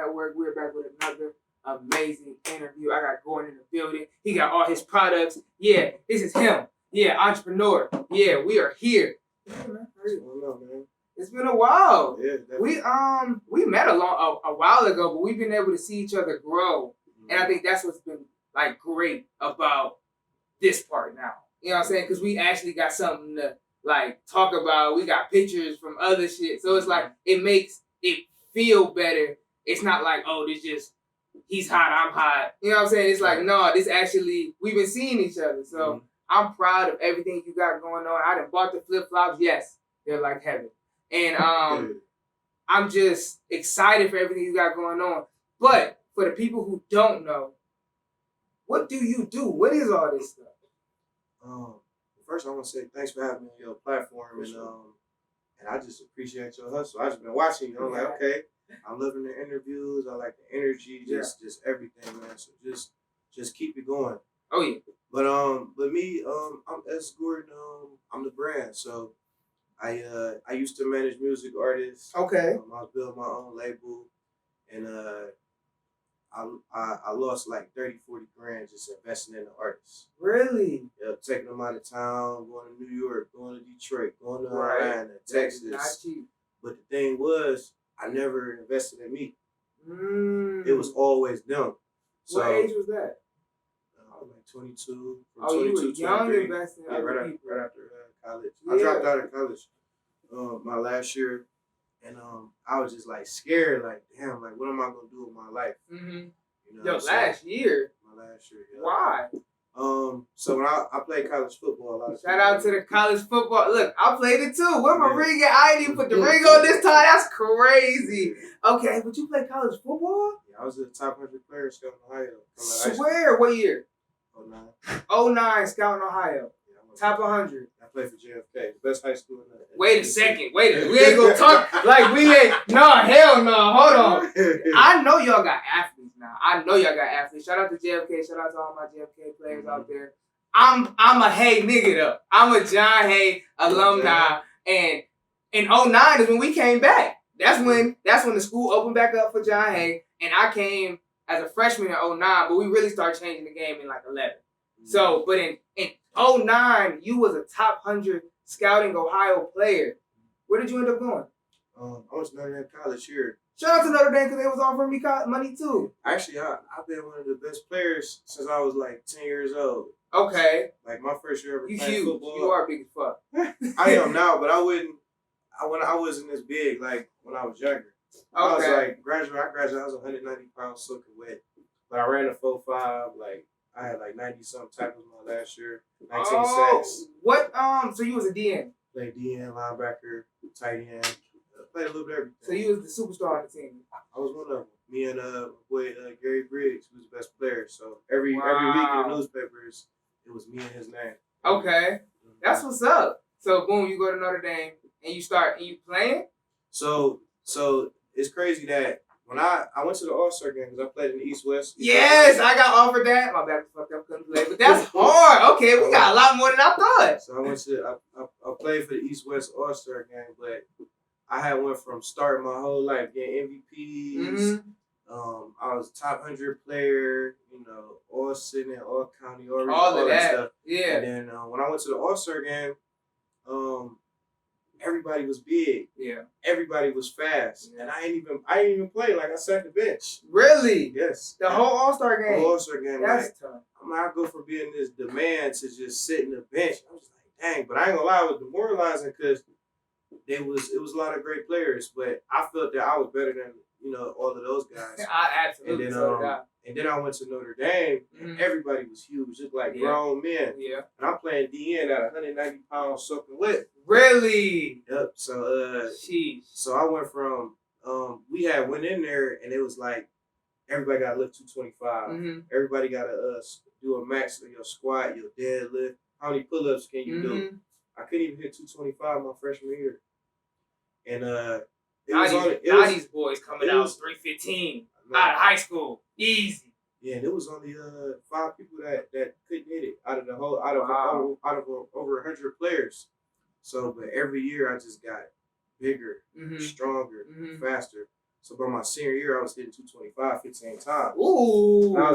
Network. We're back with another amazing interview. I got Gordon in the building. He got all his products. Yeah, this is him. Yeah, entrepreneur. Yeah, we are here. Yeah, man. It's been a while. Yeah, definitely. We met a while ago, but we've been able to see each other grow. And I think that's what's been like great about this part now. You know what I'm saying? Because we actually got something to like talk about. We got pictures from other shit. So it's like it makes it feel better. It's not like, oh, this just he's hot, I'm hot. You know what I'm saying? It's like, no, this actually we've been seeing each other. So I'm proud of everything you got going on. I done bought the flip-flops. Yes, they're like heaven. And I'm just excited for everything you got going on. But for the people who don't know, what do you do? What is all this stuff? First, I want to say thanks for having me on your platform, and I just appreciate your hustle. I just been watching you. I'm like, okay, I'm loving the interviews. I like the energy, just everything, man. So just keep it going. Oh yeah. But me, I'm SGordon. I'm the brand. So I used to manage music artists. Okay. I was building my own label, and I lost like 30, 40 grand just investing in the artists. Really? Yeah, taking them out of town, going to New York, going to Detroit, going to Atlanta, Texas. Not cheap. But the thing was, I never invested in me. It was always them. So, what age was that? I was like 22. From 22, you were young investing in right after college. I dropped out of college my last year. And I was just like scared, like, damn, like, what am I gonna do with my life? Mm-hmm. You know, Your last year? My last year, yeah. Why? So when I played college football, a lot of shout out to the college football. Look, I played it too. Where my ring at? I ain't even put the ring on this time. That's crazy. Okay, but you played college football? Yeah, I was a top 100 player scouting Ohio. Swear, what year? 09. 09, scouting Ohio. Top 100. I played for JFK, the best high school in the Wait a second. We ain't gonna talk like we ain't. No, hell no. Hold on. I know y'all got athletes now. Shout out to JFK. Shout out to all my JFK players out there. I'm a Hay nigga though. I'm a John Hay alumni. And in 09 is when we came back. That's when the school opened back up for John Hay. And I came as a freshman in 09, but we really started changing the game in like 11. So, but in 09, you was a top 100 scouting Ohio player. Where did you end up going? I was Notre Dame College here. Shout out to Notre Dame because they was offering me money too. Actually, I've been one of the best players since I was like 10 years old. Okay. Like my first year ever playing huge. Football. You are big as fuck. I am now, but I wasn't this big like when I was younger. I was like I graduated, I was 190 pounds soaking wet. But I ran a 4.5, like I had like 90-something tackles my last year, 19 sacks. What? So you was a DN? Played DN, linebacker, tight end. Played a little bit of everything. So you was the superstar on the team? I was one of them. Me and my boy Gary Briggs, who was the best player. So every week in the newspapers, it was me and his name. Okay, that's what's up. So boom, you go to Notre Dame and you playing. So it's crazy that. When I went to the All-Star game because I played in the East-West. Yes, I got offered that. My bad, fucked up, couldn't play. But that's hard. Okay, we got a lot more than I thought. So I played for the East-West All-Star game, but I went from starting my whole life getting MVPs. I was a top 100 player, all city, all county, all of that stuff. Yeah. And then when I went to the All-Star game, everybody was big. Yeah. Everybody was fast. Yeah. And I ain't even play. Like, I sat the bench. Really? Yes. The whole All-Star game? The whole All-Star game. That's tough. I go from being this demand to just sitting the bench. I was like, dang. But I ain't gonna lie, it was demoralizing because it was a lot of great players. But I felt that I was better than, all of those guys. I absolutely and then I went to Notre Dame, and everybody was huge, just like grown men. Yeah. And I'm playing DN at 190 pounds soaking wet. Really? Yep. So so I went from we went in there and it was like everybody got to lift 225. Everybody got to do a max of your squat, your deadlift. How many pull-ups can you do? I couldn't even hit 225 my freshman year. And these boys coming out 315 out of high school, easy. Yeah, and it was only 5 people that couldn't hit it out of over 100 players. So, but every year I just got bigger, stronger, faster. So by my senior year, I was hitting 225 15 times. Ooh. And I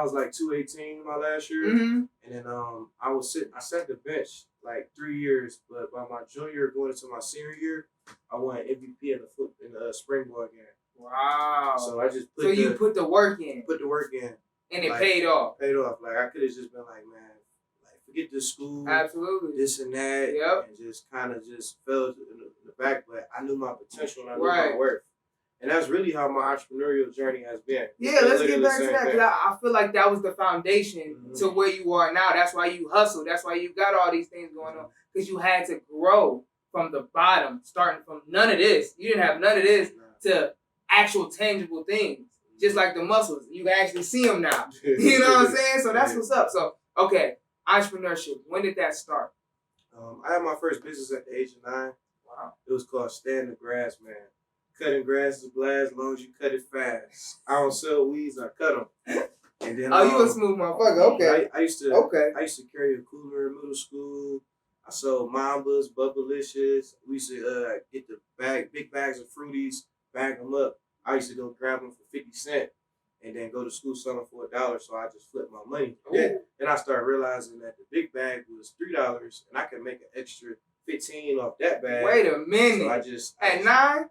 was like 218 my last year. Mm-hmm. And then I sat the bench like 3 years, but by my junior year going into my senior year, I won MVP in the spring ball game. Wow. So I just you put the work in. Put the work in. And it paid off. Paid off. Like I could have just been like, man, like forget this school. Absolutely. This and that. Yep. And just kind of just fell in the back. But I knew my potential and I knew my worth. And that's really how my entrepreneurial journey has been. Yeah, let's get back to that because I feel like that was the foundation to where you are now. That's why you hustle. That's why you got all these things going on because you had to grow from the bottom, starting from none of this. You didn't have none of this to actual tangible things, just like the muscles. You can actually see them now. You know what I'm saying? So that's what's up. So, okay, entrepreneurship. When did that start? I had my first business at the age of 9. Wow. It was called Stand the Grass Man. Cutting grass is blast as long as you cut it fast. I don't sell weeds, I cut them. And then you a smooth motherfucker. Okay. I used to carry a cooler in middle school. I sold Mambas, Bubblicious. We used to get the big bags of fruities, bag them up. I used to go grab them for 50 cents and then go to school selling for $1. So I just flipped my money. Then I started realizing that the big bag was $3 and I could make an extra 15 off that bag. Wait a minute. So at 9?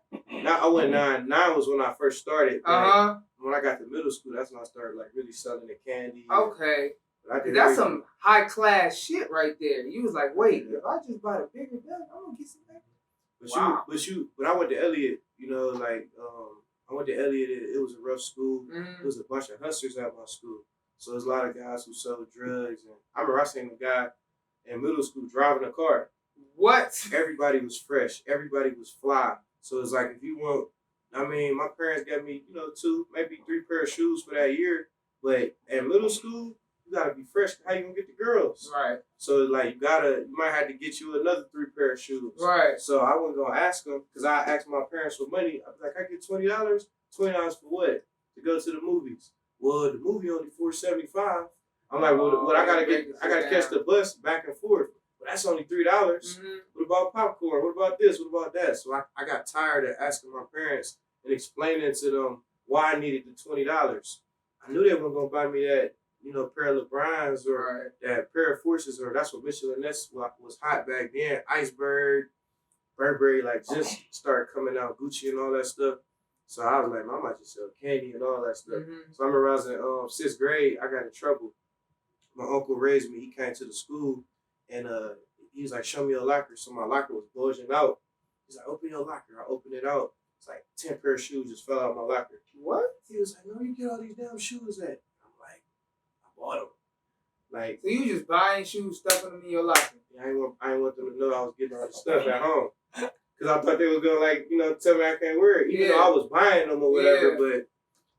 I went 9. 9 was when I first started. When I got to middle school, that's when I started like really selling the candy. Okay. That's some high class shit right there. You was like, wait, if I just buy the bigger bag, I'm gonna get some back. But I went to Elliott, you know, like I went to Elliott, it was a rough school. Mm-hmm. It was a bunch of hustlers at my school. So there's a lot of guys who sold drugs and I remember I seen a guy in middle school driving a car. What? Everybody was fresh. Everybody was fly. So it's like if you want, I mean, my parents got me, 2, maybe 3 pair of shoes for that year. But at middle school, you gotta be fresh. How you gonna get the girls? Right. So like you might have to get you another 3 pair of shoes. Right. So I wasn't gonna ask them because I asked my parents for money. I was like, I get $20. $20 for what? To go to the movies. Well, the movie only $4.75. I'm like, well, I gotta catch the bus back and forth. Well, that's only $3. Mm-hmm. What about popcorn? What about this? What about that? So I got tired of asking my parents and explaining to them why I needed the $20. I knew they weren't gonna buy me that, pair of LeBrons or that pair of Forces, or that's what Michelin Ness was hot back then. Iceberg, Burberry, like just started coming out, Gucci and all that stuff. So I was like, I might just sell candy and all that stuff. Mm-hmm. So I remember I was in 6th grade, I got in trouble. My uncle raised me, he came to the school and he was like, show me your locker. So my locker was bulging out. He's like, open your locker. I opened it out. It's like 10 pair of shoes just fell out of my locker. What? He was like, no, you get all these damn shoes at? I'm like, I bought them. Like, so you just buying shoes, stuffing them in your locker? Yeah, I ain't want them to know I was getting all the stuff at home. Because I thought they was going to tell me I can't wear it. Even though I was buying them or whatever. But,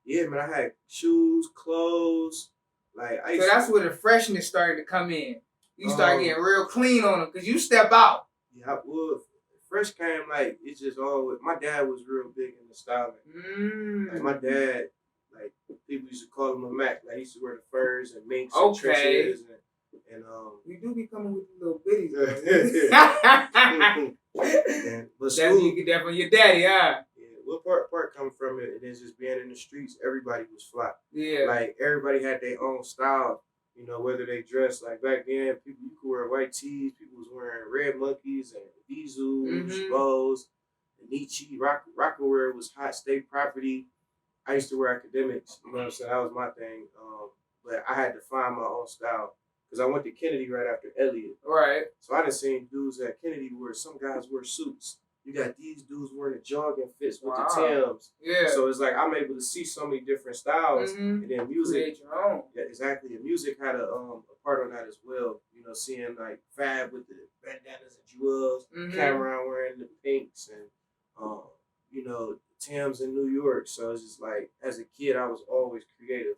yeah, man, I had shoes, clothes. Like, so that's where the freshness started to come in. You start getting real clean on them because you step out. Yeah, I would. Fresh came like it's just always. My dad was real big into styling. Like my dad, like people used to call him a Mac. Like he used to wear the furs and minks and trenches and you do be coming with the little bitties. But school, that's you get that from your daddy, huh? Yeah. What part come from it? It is just being in the streets. Everybody was fly. Yeah. Like everybody had their own style. Whether they dressed like back then, you could wear white tees, people was wearing red monkeys and Vizus, bows, and Nietzsche, Rockaware was hot state property. I used to wear academics, you know what I'm saying? That was my thing. But I had to find my own style because I went to Kennedy right after Elliott. Right. So I done seen dudes at Kennedy where some guys wear suits. You got these dudes wearing the jogging fits with the Timbs. Yeah. So it's like I'm able to see so many different styles. And then music. Create your own. Yeah, exactly. And music had a part on that as well. Seeing like Fab with the bandanas and jewels, Cameron wearing the pinks and Timbs in New York. So it's just like as a kid I was always creative.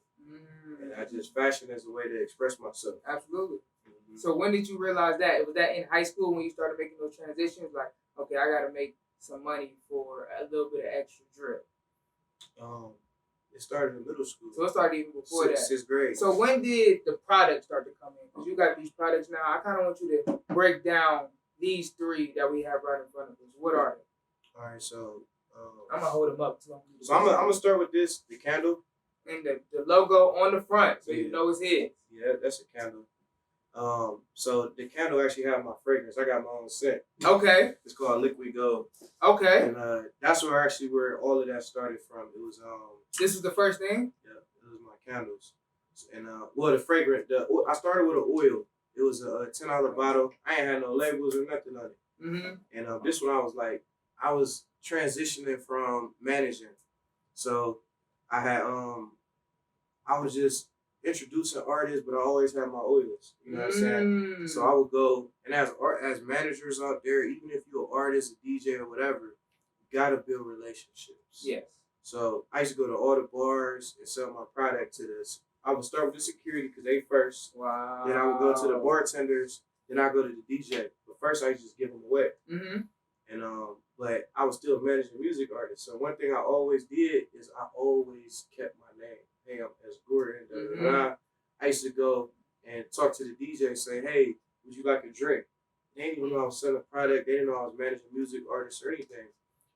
And I just fashion as a way to express myself. Absolutely. So when did you realize that? Was that in high school when you started making those transitions? Like, okay, I got to make some money for a little bit of extra drip. It started in middle school. So it started even before that. 6th grade. So when did the products start to come in? Because you got these products now. I kind of want you to break down these 3 that we have right in front of us. What are they? All right, so I'm gonna hold them up too. So I'm gonna start with this, the candle. And the logo on the front, so you know it's his. Yeah, that's a candle. So the candle actually have my fragrance. I got my own scent. Okay. It's called Liquid Gold. Okay. And that's where all of that started from. It was This was the first thing? Yeah, it was my candles. And well, the fragrance, I started with an oil. It was a $10 bottle. I ain't had no labels or nothing on it. Mm-hmm. And this one I was transitioning from managing. So I had I was just introducing artists, but I always had my oils. You know what I'm saying? So I would go, and as managers out there, even if you're an artist, a DJ, or whatever, you gotta build relationships. Yes. So I used to go to all the bars and sell my product to this. I would start with the security because they first. Wow. Then I would go to the bartenders. Then I go to the DJ. But first I used to just give them away. Mm-hmm. And but I was still managing music artists. So one thing I always did is I always kept my name. Hey, I'm SGordon. Mm-hmm. I used to go and talk to the DJ and say, hey, would you like a drink? They didn't even know I was selling a product. They didn't know I was managing music artists or anything.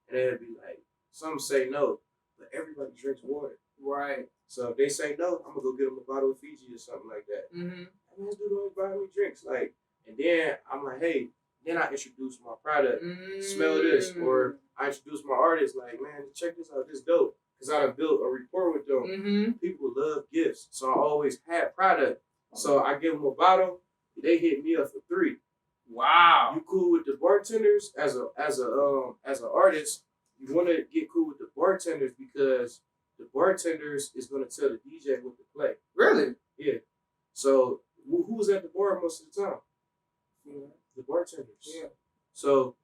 And they'd be like, some say no, but everybody drinks water. Right. So if they say no, I'm going to go get them a bottle of Fiji or something like that. Mm-hmm. And this dude always buy me drinks. And then I'm like, hey, then I introduce my product. Smell this. Or I introduce my artist, like, man, check this out. This dope. Because I done built a rapport with them. Mm-hmm. People love gifts. So I always had product. So I give them a bottle. They hit me up for $3. Wow. You cool with the bartenders as an artist. You want to get cool with the bartenders because the bartenders is going to tell the DJ what to play. Really? Yeah. So who's at the bar most of the time? Yeah. The bartenders. Yeah. So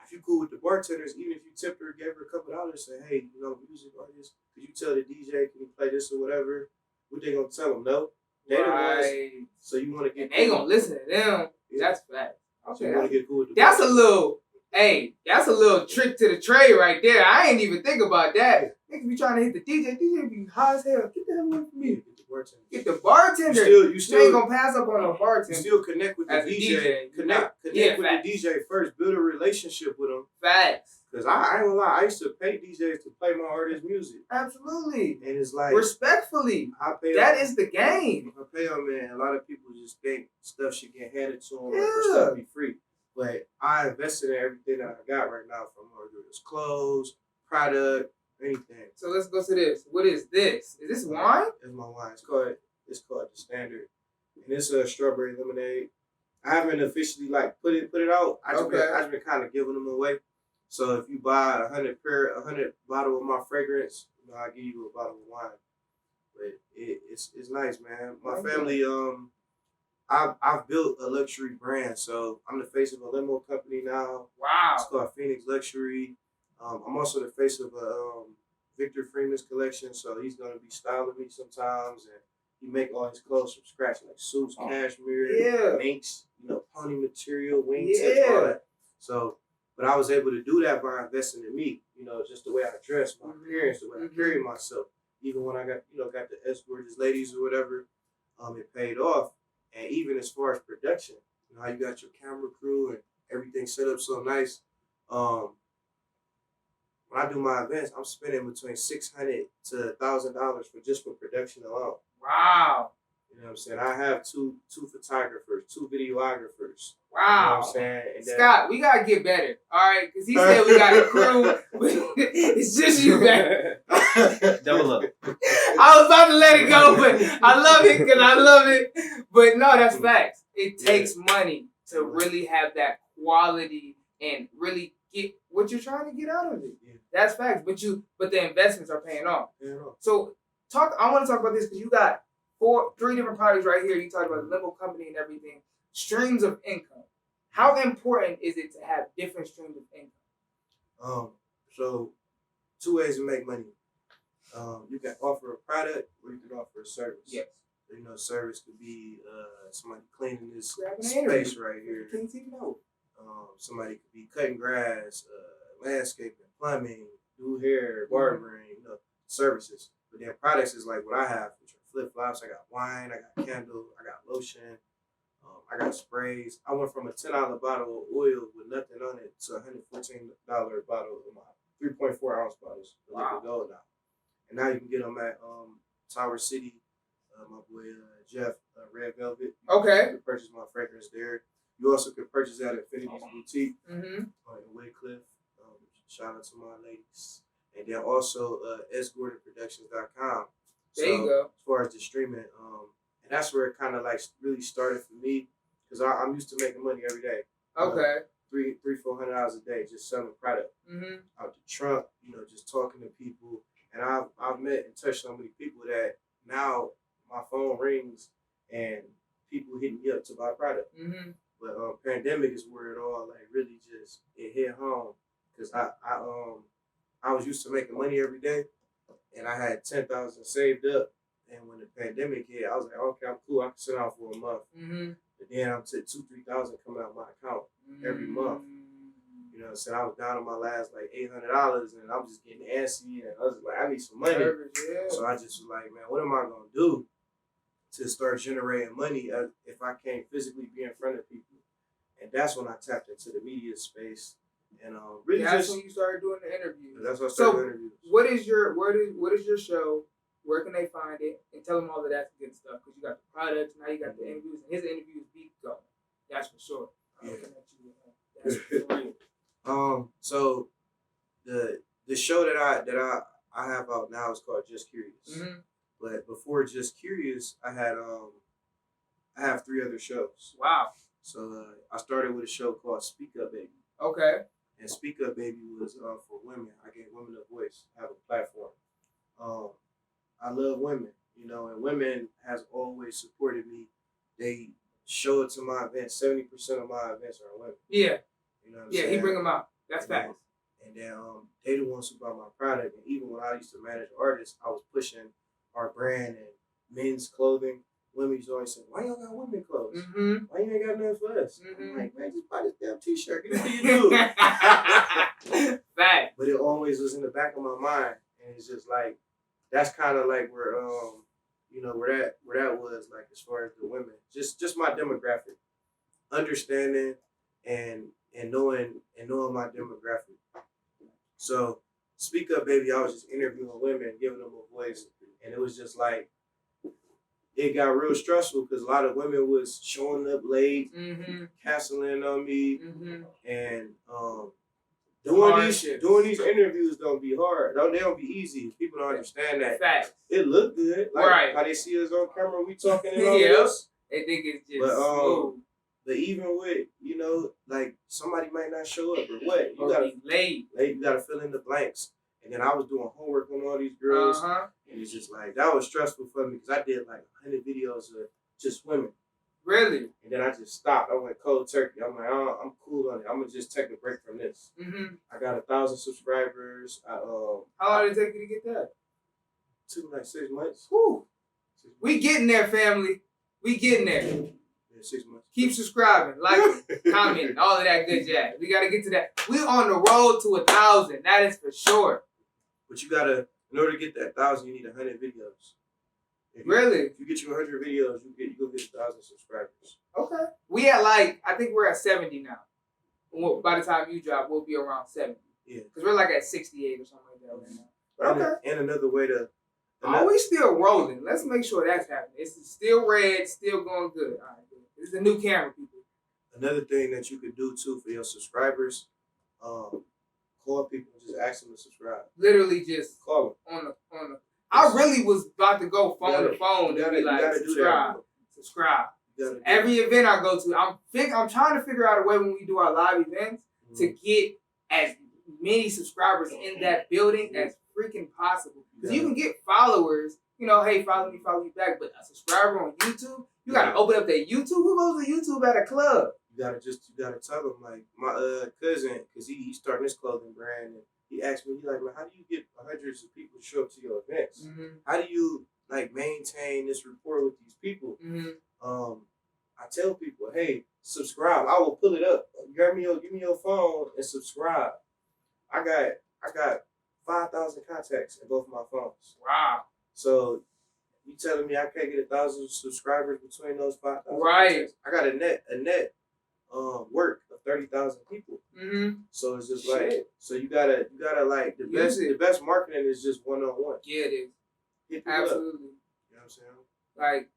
if you cool with the bartenders, even if you tipped her, gave her a couple dollars, say, hey, music artist, could you tell the DJ, can you play this or whatever? What they gonna tell them? No. They right. So you want to get. And they gonna listen to them. Yeah. That's fact. Okay. So you want to get cool with the that's a little. Hey, that's a little trick to the trade right there. I ain't even think about that. Niggas be trying to hit the DJ. DJ be high as hell. Get the hell away from me. Get the bartender. You still ain't gonna pass up on a bartender. You still connect with the DJ. Connect with the DJ first. Build a relationship with them. Facts. Because I ain't gonna lie, I used to pay DJs to play my artist music. Absolutely. And it's like respectfully. That is the game. I pay them, man. A lot of people just think stuff should get handed to them or stuff be free. But I invested in everything that I got right now, from whether it's clothes, product, anything. So let's go to this. What is this? Is this wine? It's my wine. It's called the Standard, and it's a strawberry lemonade. I haven't officially put it out. I just been kind of giving them away. So if you buy 100 bottle of my fragrance, I give you a bottle of wine. But it's nice, man. My family, I've built a luxury brand, so I'm the face of a limo company now. Wow. It's called Phoenix Luxury. I'm also the face of a Victor Freeman's collection, so he's gonna be styling me sometimes, and he make all his clothes from scratch, like suits, cashmere, minks, pony material, wingtips, all that. So, but I was able to do that by investing in me, just the way I dress, my appearance, the way I carry myself. Even when I got the SGordon ladies or whatever, it paid off. And even as far as production, how you got your camera crew and everything set up so nice. When I do my events, I'm spending between $600 to $1,000 for production alone. Wow. You know what I'm saying? I have two photographers, 2 videographers. Wow. You know what I'm saying? And Scott, we gotta get better. All right, because he said we got a crew. It's just you back. Double up. I was about to let it go, but I love it because I love it. But no, that's facts. It takes money to really have that quality and really get what you're trying to get out of it. Yeah. That's facts. But the investments are paying off. Yeah. So I want to talk about this because you got 3 different products right here. You talked about the limo company and everything. Streams of income. How important is it to have different streams of income? So 2 ways to make money. You can offer a product or you can offer a service. Yes. Service could be somebody cleaning this space right here. Somebody could be cutting grass, landscaping, plumbing, do hair, barbering, services. But then products is like what I have, which are flip-flops. I got wine, I got candle, I got lotion, I got sprays. I went from a $10 bottle of oil with nothing on it to a $114 bottle of my 3.4 ounce bottles of Wow. liquid gold now. And now you can get them at Tower City. My boy Jeff, Red Velvet. Okay. You can purchase my fragrance there. You also can purchase that at Infinity's Boutique in Waycliff. Shout out to my ladies. And then also SGordonProductions.com. There you go. As far as the streaming, and that's where it kind of like really started for me, because I'm used to making money every day. Okay. 400 hours a day just selling product out the trunk, just talking to people. And I've met and touched so many people that now my phone rings and people hitting me up to buy product. But pandemic is where it all like really just it hit home, because I was used to making money every day, and I had 10,000 saved up. And when the pandemic hit, I was like, okay, I'm cool. I can sit down for a month. But then I'm to 2,000-3,000 coming out my account every month. You know what I'm saying? I was down on my last like $800, and I was just getting antsy, and I was like, I need some money. So I just was like, man, what am I gonna do to start generating money if I can't physically be in front of people? And that's when I tapped into the media space, and really that's when you started doing the interviews. That's when I started doing interviews. What is your show? Where can they find it? And tell them all of that good stuff, because you got the products, now you got the interviews, and his interviews beat going. That's for sure. That's for real. So the show that I have out now is called Just Curious. But before Just Curious, I have 3 other shows. Wow. So I started with a show called Speak Up Baby. Okay. And Speak Up Baby was for women. I gave women a voice, have a platform. I love women, and women has always supported me. They show it to my events. 70% of my events are women. Yeah. You know what I'm saying? He bring them out. That's facts. And then they the ones who bought my product. And even when I used to manage artists, I was pushing our brand and men's clothing. Women used to always say, why y'all got women clothes? Why you ain't got nothing for us? I'm like, man, just buy this damn t-shirt. Get it for you do. Fact. But it always was in the back of my mind. And it's just like, that's kind of like where where that was, like, as far as the women, just my demographic, understanding and knowing my demographic. So Speak Up Baby, I was just interviewing women, giving them a voice, and it was just like it got real stressful, because a lot of women was showing up late, canceling on me, and doing these interviews don't be hard. They don't be easy. People don't understand that. Facts. It look good. Like right. How they see us on camera, we talking and all this. They think it's just smooth. But even with, like somebody might not show up or what. You gotta be late. You gotta fill in the blanks. And then I was doing homework on all these girls. And it's just like, that was stressful for me, because I did like 100 videos of just women. Really? And then I just stopped. I went cold turkey. I'm like, oh, I'm cool on it. I'm gonna just take a break from this. I got 1,000 subscribers. How long did it take you to get that? Took like 6 months. Whew. We getting there, family. We getting there. Yeah, 6 months. Keep subscribing, liking, commenting, all of that good jazz. We gotta get to that. We're on the road to 1,000. That is for sure. But you gotta, in order to get that 1,000, you need 100 videos. Really? If you get you 100 videos, you go get 1,000 subscribers. Okay. We at I think we're at 70 now. By the time you drop, we'll be around 70. Yeah. Because we're like at 68 or something like that right now. Okay. And another way to... we still rolling. Let's make sure that's happening. It's still red, still going good. All right, good. This is a new camera, people. Another thing that you could do, too, for your subscribers, call people and just ask them to subscribe. Literally just call them. On the. I really was about to go phone to phone and be like, subscribe. Every event I go to, I'm trying to figure out a way when we do our live events to get as many subscribers in that building as freaking possible. Because you can get followers, hey, follow me back, but a subscriber on YouTube, you gotta open up that YouTube. Who goes to YouTube at a club? You gotta tell them, like my cousin, because he starting his clothing brand, and he asked me, he's like, man, how do you get hundreds of people to show up to your events? How do you maintain this rapport with these people? I tell people, hey, subscribe. I will pull it up. Give me your phone and subscribe. I got 5,000 contacts in both of my phones. Wow. So you telling me I can't get 1,000 subscribers between those 5,000? Right. Contacts? I got a net work of 30,000 people. Mm-hmm. So it's just like, so you gotta like the best marketing is just one-on-one. Yeah, it is. Absolutely. Up. You know what I'm saying? Like,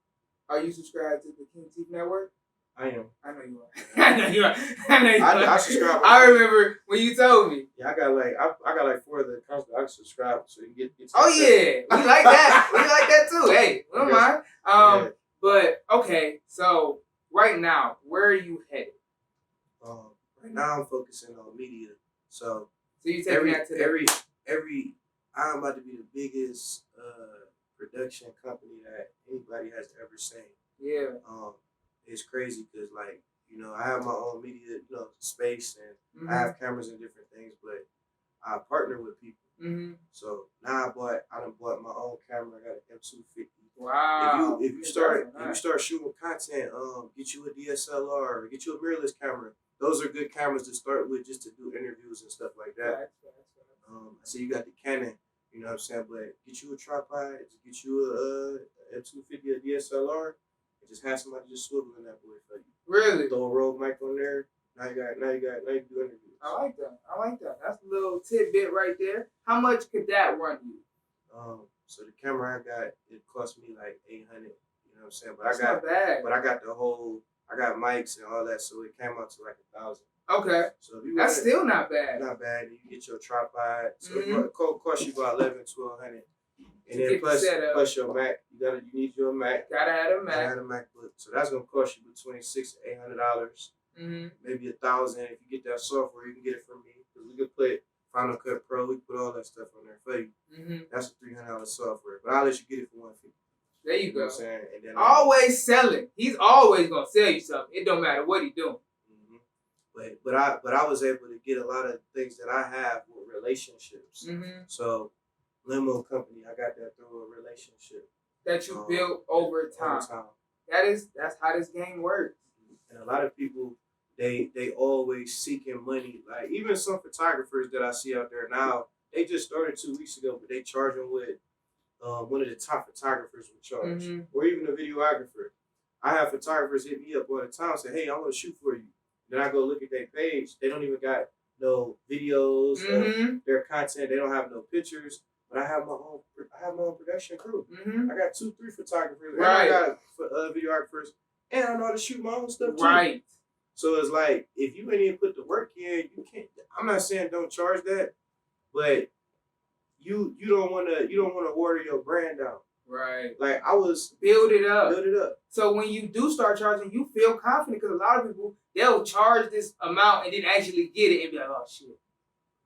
are you subscribed to the King Teeth Network? I am. I know you are. I know you are. I know you are. I subscribe. I remember when you told me. Yeah, I got like 4 of the accounts that I subscribe so you get Oh yeah, we like that. We like that too. Hey, we don't mind. Yeah. But okay, so right now, where are you headed? Right now I'm focusing on media. So you taking that to I'm about to be the biggest production company that anybody has ever seen. Yeah. It's crazy because like, you know, I have my own media, space, and I have cameras and different things, but I partner with people. Mm-hmm. So now I done bought my own camera. I got an M250. Wow. If you start shooting content, get you a DSLR, or get you a mirrorless camera. Those are good cameras to start with, just to do interviews and stuff like that. Right. I see you got the Canon, you know what I'm saying, but get you a tripod, get you a M250, a DSLR, and just have somebody just swiveling that boy for you. Really? Throw a Rogue mic on there. Now you can do interviews. I like that. That's a little tidbit right there. How much could that run you? So the camera I got, it cost me like $800. You know what I'm saying? But That's not bad. But I got mics and all that, so it came out to like $1,000. Okay. So if that's still not bad. Not bad. You get your tripod. So it cost you about $1,100-1,200. And then plus your Mac. You need your Mac. Gotta have a Mac. Gotta have a MacBook. So that's gonna cost you between $600 and $800. Maybe $1,000 if you get that software. You can get it from me because we can put Final Cut Pro. We put all that stuff on there for you. That's a $300 software, but I'll let you get it for $150. There you go. What I'm saying? And then always selling. He's always gonna sell you something. It don't matter what he's doing. But I was able to get a lot of things that I have with relationships. So limo company, I got that through a relationship that you built over time. That's how this game works. And a lot of people, they always seeking money. Like even some photographers that I see out there now, they just started 2 weeks ago, but they charging with one of the top photographers would charge, or even a videographer. I have photographers hit me up all the time, say, "Hey, I want to shoot for you." Then I go look at their page. They don't even got no videos of their content. They don't have no pictures. But I have my own production crew. I got 2-3 photographers. Right. And I got videographers. And I know how to shoot my own stuff too. Right. So it's like, if you ain't even put the work in, you can't. I'm not saying don't charge that, but you don't wanna water your brand out. Right. Like I was build it up. So when you do start charging, you feel confident because a lot of people they'll charge this amount and then actually get it and be like, oh shit,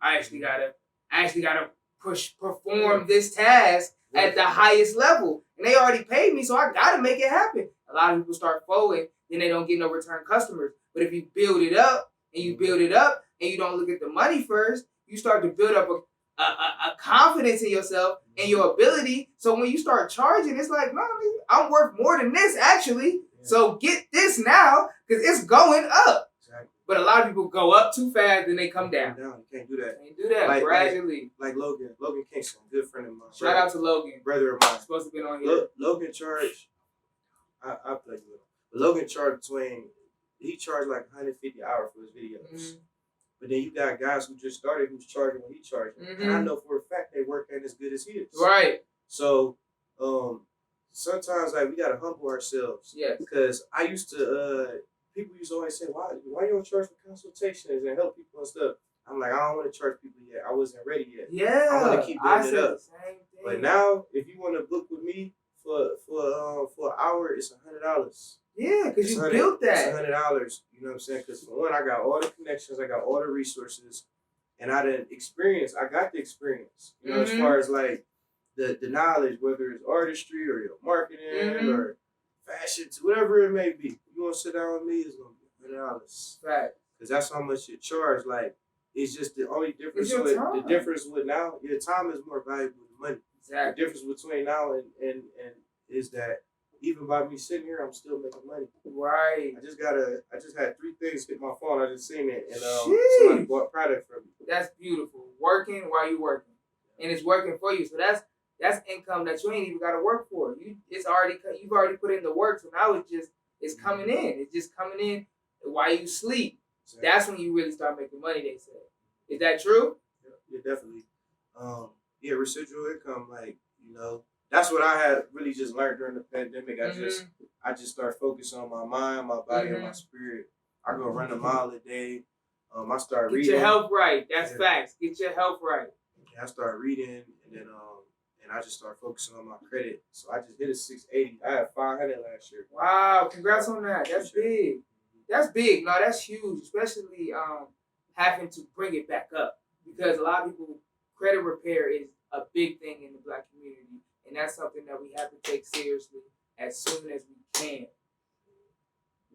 I actually gotta perform this task at the highest level, and they already paid me, so I gotta make it happen. A lot of people start folding, then they don't get no return customers. But if you build it up and you don't look at the money first, you start to build up a confidence in yourself and your ability. So when you start charging, it's like, no, I'm worth more than this actually. Yeah. So get this now because it's going up. Exactly. But a lot of people go up too fast and they come down. You can't do that. Can't do that gradually. Like Logan Kingston, good friend of mine. Shout out to Logan, brother of mine. Supposed to be on here. Logan charged. I played with him. But Logan charged he charged like $150 an hour for his videos. But then you got guys who just started who's charging what he charged. And I know for a fact they work ain't as good as his. Right. So sometimes like we gotta humble ourselves. Yes. Because I used to people used to always say, why you don't charge for consultations and help people and stuff? I'm like, I don't want to charge people yet. I wasn't ready yet. Yeah. I want to keep building it up. But now if you want to book with me for an hour, it's $100. Yeah, because you built that. It's $100. You know what I'm saying? Because for one, I got all the connections, I got all the resources, and I got the experience. You know, as far as like the knowledge, whether it's artistry or your marketing or fashion, whatever it may be. You want to sit down with me, it's gonna be $100. Right. Because that's how much you charge. Like it's just the only difference. The difference with now, your time is more valuable than money. Exactly. The difference between now and is that. Even by me sitting here, I'm still making money. Right. I just had 3 things hit my phone. I just seen it, and somebody bought product from me. That's beautiful. Working while you're working, and it's working for you. So that's income that you ain't even got to work for. You've already put in the work. So now it's coming in. It's just coming in while you sleep. That's when you really start making money, they say. Is that true? Yeah, definitely. Yeah, residual income, like, that's what I had really just learned during the pandemic. I just started focusing on my mind, my body, and my spirit. I go run a mile a day. I started reading. Get your health right. That's facts. Get your health right. Yeah, I started reading, and then and I just started focusing on my credit. So I just hit a 680. I had 500 last year. Wow, congrats on that. That's big. That's big. No, that's huge, especially having to bring it back up, because a lot of people, credit repair is a big thing in the Black community, and that's something that we have to take seriously as soon as we can.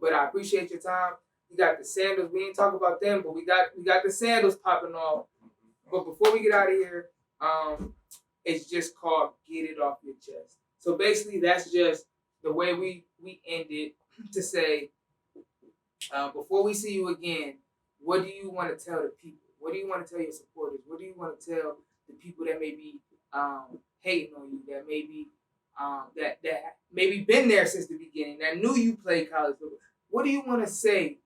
But I appreciate your time. You got the sandals. We ain't talk about them, but we got the sandals popping off. But before we get out of here, it's just called Get It Off Your Chest. So basically, that's just the way we end it, to say, before we see you again, what do you want to tell the people? What do you want to tell your supporters? What do you want to tell the people that may be hating on you, that may be that maybe been there since the beginning, that knew you played college football? What do you want to say?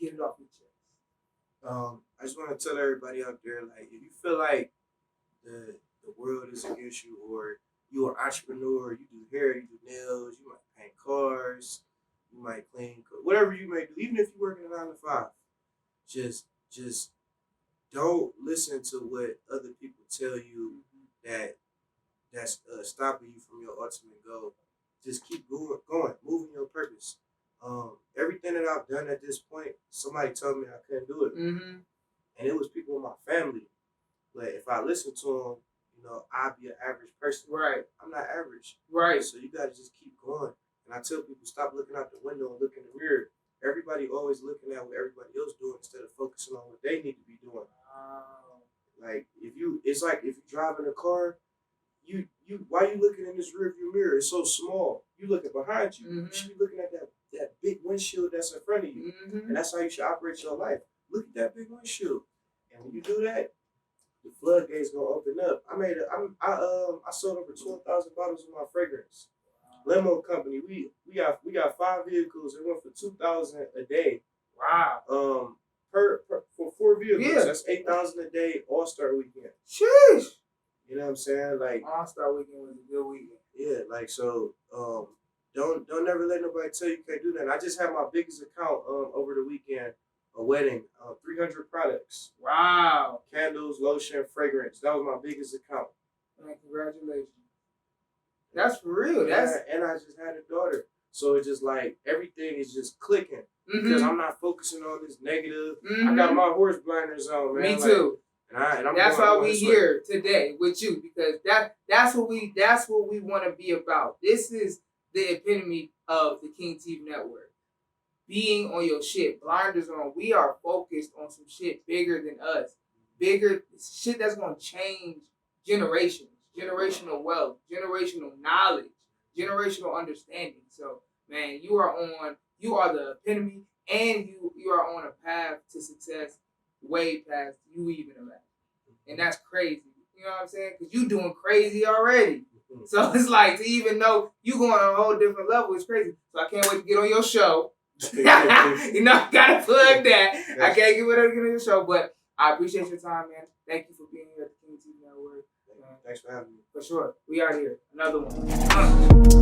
Get it off your chest. I just want to tell everybody out there, like, if you feel like the world is against you, or you're an entrepreneur, you do hair, you do nails, you might paint cars, you might clean, whatever you may do, even if you work in a 9 to 5, just don't listen to what other people tell you that's stopping you from your ultimate goal. Just keep going, moving your purpose. Everything that I've done at this point, somebody told me I couldn't do it, and it was people in my family. But if I listen to them, I'd be an average person. Right. I'm not average. Right. So you got to just keep going. And I tell people, stop looking out the window and look in the mirror. Everybody always looking at what everybody else doing instead of focusing on what they need to be doing. Like, it's like if you drive in a car, why you looking in this rearview mirror? It's so small. You looking behind you. You should be looking at that big windshield that's in front of you. And that's how you should operate your life. Look at that big windshield. And when you do that, the floodgates gonna open up. I sold over 12,000 bottles of my fragrance. Limo company. We got 5 vehicles. It went for 2,000 a day. Wow. For 4 vehicles. Yeah. That's 8,000 a day. All-Star weekend. Sheesh. You know what I'm saying? Like, All-Star weekend was a good weekend. Yeah, like, so don't never let nobody tell you can't do that. And I just had my biggest account over the weekend, a wedding, 300 products. Wow. Candles, lotion, fragrance. That was my biggest account. Man, congratulations. That's for real. And I just had a daughter. So it's just like everything is just clicking. Because I'm not focusing on this negative. I got my horse blinders on, man. Me too. And that's why we here today with you, because that's what we want to be about. This is the epitome of the King TV Network. Being on your shit, blinders on. We are focused on some shit bigger than us. Bigger shit that's gonna change generations, generational wealth, generational knowledge, generational understanding. So, man, you are the epitome, and you are on a path to success way past you even imagine. And that's crazy. You know what I'm saying? Because you doing crazy already. So it's like, to even know you going on a whole different level is crazy. So I can't wait to get on your show. I gotta plug that. I can't get whatever to get on your show, but I appreciate your time, man. Thank you for being here at the King TV Network. Thanks for having me. For sure. We are here. Another one.